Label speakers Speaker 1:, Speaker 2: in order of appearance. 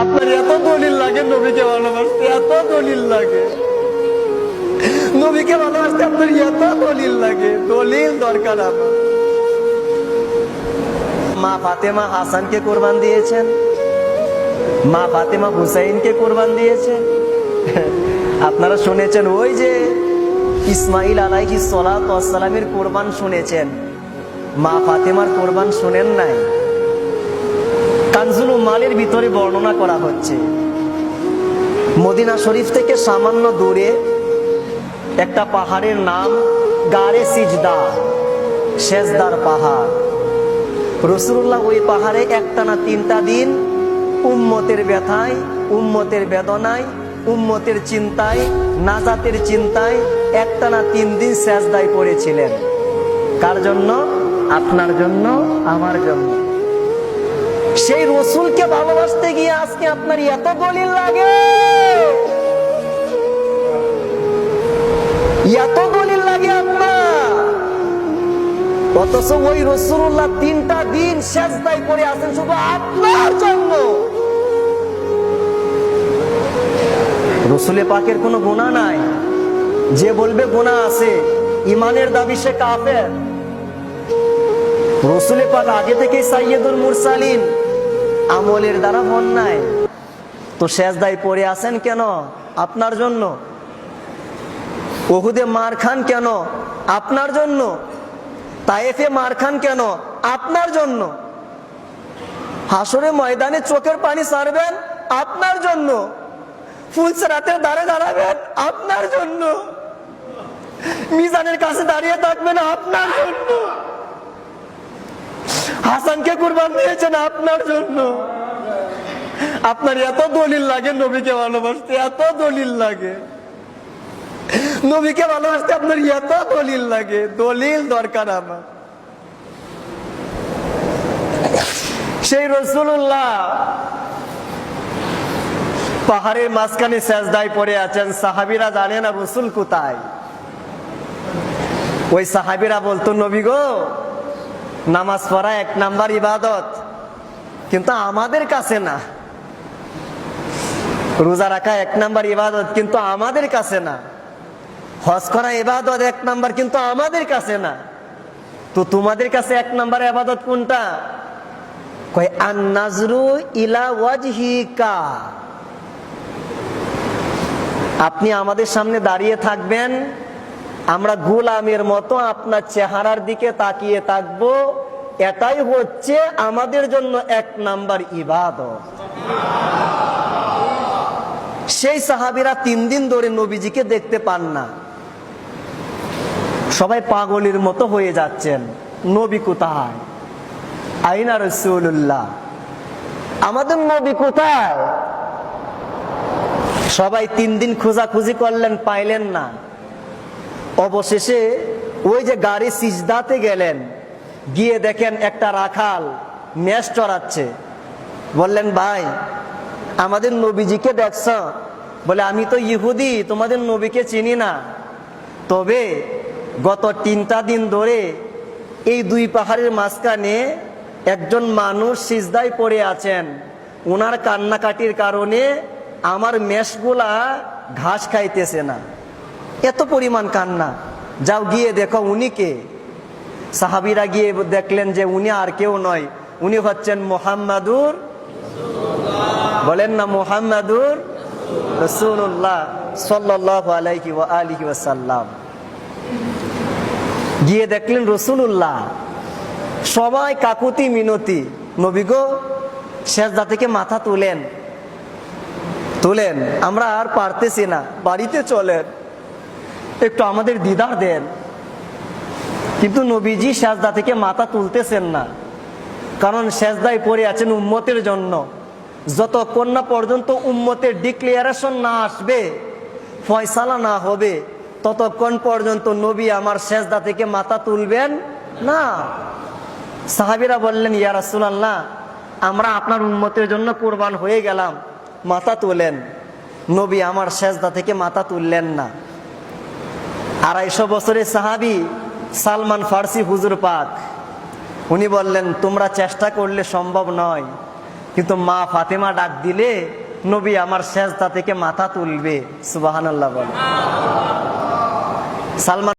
Speaker 1: আপনার এত দলিল লাগে নবীকে ভালোবাসতে, এত দলিল লাগে নবীকে ভালোবাসতে, আপনার এত দলিল লাগে। দলিল দরকার আমার। মা ফাতেমা হাসানকে কোরবান দিয়েছেন, মা ফাতেমা হুসাইনকে কোরবান দিয়েছেন। আপনারা শুনেছেন ওই যে ইসমাইল আলাইহিস সালাতু ওয়াস সালামের কোরবান শুনেছেন, মা ফাতেমার কোরবান শুনেন নাই। কানজুল উম্মালের ভিতরে বর্ণনা করা হচ্ছে, মদিনা শরীফ থেকে সামান্য দূরে একটা পাহাড়ের নাম গারে সিজদা, সেজদার পাহাড়। রাসূলুল্লাহ ওই পাহাড়ে একটানা 3টা দিন উম্মতের ব্যথায়, উম্মতের বেদনায়, উম্মতের চিন্তায়, নাজাতের চিন্তায় একটানা 3 দিন সেজদায় পড়েছিলেন। কার জন্য? আপনার জন্য, আমার জন্য। সেই রাসূলকে ভালোবাসতে গিয়ে আজকে আপনার এত দলিল লাগে, এত দলিল লাগে আপনার। অথচ ওই রাসূলুল্লাহ 3টা দিন সেজদায় পড়ে আছেন শুধু আপনার জন্য। রাসূলে পাকের কোনো গুনাহ নাই। যে বলবে গুনাহ আছে, ইমানের দাবি সে কাফের। রাসূলে পাক আগে থেকেই সাইয়্যিদুল মুরসালিন, আমলের দ্বারা হন নাই। তো সেজদায় পড়ে আছেন কেন? আপনার জন্য। উহুদে মার খান কেন? আপনার জন্য। তায়েফে মার খান কেন? আপনার জন্য। হাসরে ময়দানে চোখের পানি ছাড়বেন আপনার জন্য। ফুলসিরাতের ধারে দাঁড়াবেন আপনার জন্য। মিজানের কাছে দাঁড়িয়ে থাকবেন আপনার জন্য। হাসানকে কুরবান দিয়েছেন আপনার জন্য। আপনার এত দলিল লাগে নবীকে ভালোবাসতে, এত দলিল লাগে নবীকে ভালোবাসতে, আপনার এত দলিল লাগে। দলিল দরকার আমার। সেই রাসূলুল্লাহ পাহাড়ের মাঝখানে সেজদায় পড়ে আছেন। সাহাবীরা জানে না রাসূল কোথায়। ওই সাহাবীরা বলতো, নবী গো, নামাজ পড়া 1 নাম্বার ইবাদত, কিন্তু আমাদের কাছে না। রোজা রাখা 1 নাম্বার ইবাদত, কিন্তু আমাদের কাছে না। হজ করা ইবাদত 1 নাম্বার, কিন্তু আমাদের কাছে না। তো তোমাদের কাছে 1 নাম্বার ইবাদত কোনটা? কয় আন-নাজরু ইলা ওয়াজহিকা। আপনি আমাদের সামনে দাঁড়িয়ে থাকবেন, আমরা গোলামের মতো আপনার চেহারার দিকে তাকিয়ে থাকবো। এটাই হচ্ছে আমাদের জন্য 1 নাম্বার ইবাদত। সেই সাহাবীরা 3 দিন ধরে নবীজিকে দেখতে পান না। সবাই পাগলের মতো হয়ে যাচ্ছেন, নবী কোথায়? আইনা রাসূলুল্লাহ, আমাদের নবী কোথায়? সবাই 3 দিন খোঁজাখুঁজি করলেন, পাইলেন না। অবশেষে ওই যে গাড়ি সিজদাতে গেলেন, গিয়ে দেখেন একটা রাখাল মেষ চড়াচ্ছে। বললেন, ভাই আমাদের নবীজিকে দেখছ? বলে, আমি তো ইহুদি, তোমাদের নবীকে চিনি না। তবে গত 3টা দিন ধরে এই 2 পাহাড়ের মাঝখানে একজন মানুষ সিজদায় পড়ে আছেন। ওনার কান্নাকাটির কারণে আমার মেষগুলা ঘাস খাইতেছে না, এত পরিমাণ কান্না। যাও গিয়ে দেখো উনি কে। সাহাবীরা গিয়ে দেখলেন যে উনি আর কেউ নয়, উনি হচ্ছেন মুহাম্মাদুর, বলেন না মুহাম্মাদুর রাসূলুল্লাহ সাল্লাল্লাহু আলাইহি ওয়া আলিহি ওয়াসাল্লাম। গিয়ে দেখলেন রাসূলুল্লাহ। সবাই কাকুতি মিনতি, নবী গো সেজদা থেকে মাথা তুলেন, তুলেন, আমরা আর পারতেছি না, বাড়িতে চলেন, একটু আমাদের দিদার দেন। কিন্তু নবীজি সেজদা থেকে মাথা তুলতেছেন না, কারণ সেজদায় পড়ে আছেন উম্মতের জন্য। যতক্ষণ না পর্যন্ত উম্মতের ডিক্লারেশন না আসবে, ফয়সালা না হবে, ততক্ষণ পর্যন্ত নবী আমার সেজদা থেকে মাথা তুলবেন না। সাহাবীরা বললেন, ইয়া রাসূলুল্লাহ, আমরা আপনার উম্মতের জন্য কুরবান হয়ে গেলাম, মাথা তোলেন। নবী আমার সেজদা থেকে মাথা তুললেন না। 250 বছরের সাহাবী সালমান ফার্সি হুজুর পাক, উনি বললেন, তোমরা চেষ্টা করলে সম্ভব নয়, কিন্তু মা ফাতেমা ডাক দিলে নবী আমার সেজদা থেকে মাথা তুলবে। সুবহানাল্লাহ বলে। সালমান